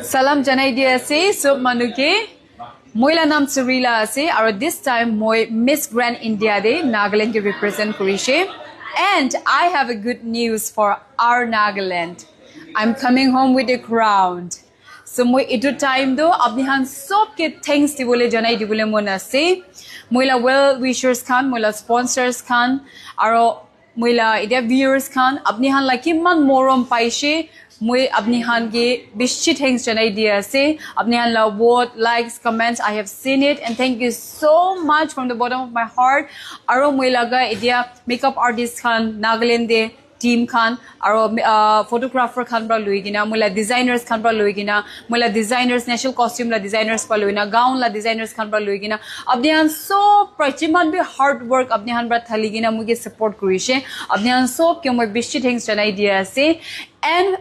Salam janai dia ase sob manuke. Moila nam Surila ase. Or this time moi Miss Grand India de Nagaland ke represent Kurishe. And I have a good news for our Nagaland. I'm coming home with a crown. So moi itu time do apni han sob ke thanks dibole janai dibole mon ase. Moila well wishers khan, moila sponsors khan, aro moila idia viewers khan apni han like man morom paise. Moi apni han ge bishi thanks janai dia ase. Apni han la vote, likes, comments. I have seen it and thank you so much from the bottom of my heart. Aro moila ga idia makeup artist khan Nagaland de team khan aro photographer khan pra luigina moila designers khan pra luigina moila designers national costume la designers pa luina gown la designers khan pra luigina apni han so prachiman be hard work apni han pra thaligina muge support kurise apni han so ke moi bishi thanks janai dia ase. And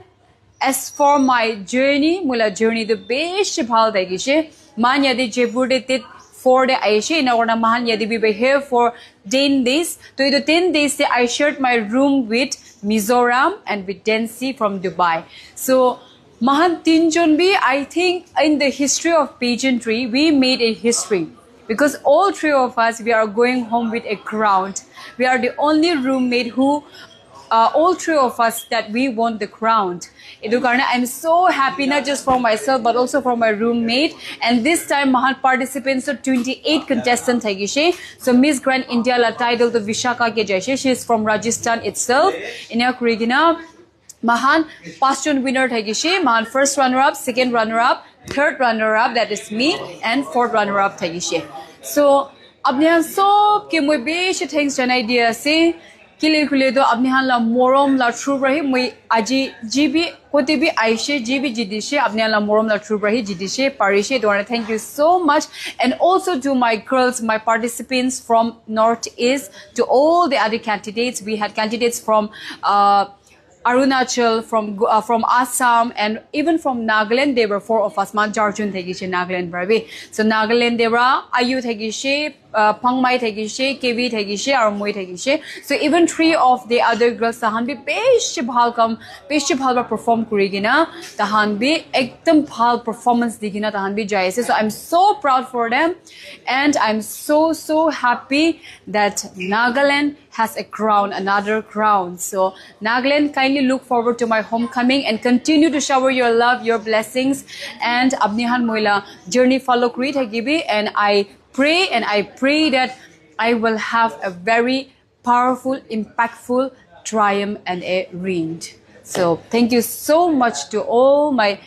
as for my journey moila journey the bishi bhal dagise man yadi Jaipur de tit 4 days Aisha in our Mahan Yadi we were here for 10 days. To the 10 days I shared my room with Mizoram and with Densi from Dubai. So Mahan Tinjunbi, I think in the history of pageantry we made a history because all three of us we are going home with a crown. We are the only roommate who all three of us that we won the crown. I'm so happy not just for myself but also for my roommate. And this time Mahan participants are 28 contestants. So Miss Grand India la title to Vishaka ke jaise. She is from Rajasthan itself. Inya kurigina Mahan passion winner thagishe. Mahan first runner up, second runner up, third runner up, that is me, and fourth runner up thagishe. So apne so ke moi besh thanks janai dia se. Kile khule do apni han la morom la true rahi moi aji jibi kote bi aishe jibi jidishe apni han la morom la true rahi jidishe parishe. Do want to thank you so much and also to my girls, my participants from Northeast, to all the other candidates. We had candidates from Arunachal, from Assam, and even from Nagaland. There were 4 of us. Man Jarjun thegishe Nagaland bravi. So Nagaland there were Ayu thegishe, Pangmai thegishe, KV thegishe, or Moi thegishe. So even 3 of the other girls tahan bi besh bhal perform kurigina. Tahan bi ekdam bhal performance digina tahan bi jaise. So I'm so proud for them, and I'm so happy that Nagaland has a crown, another crown. So Nagaland, kindly look forward to my homecoming and continue to shower your love, your blessings, and Abnihan Moila journey follow kuri thakibi. And I pray that I will have a very powerful, impactful triumph and a reign. So thank you so much to all my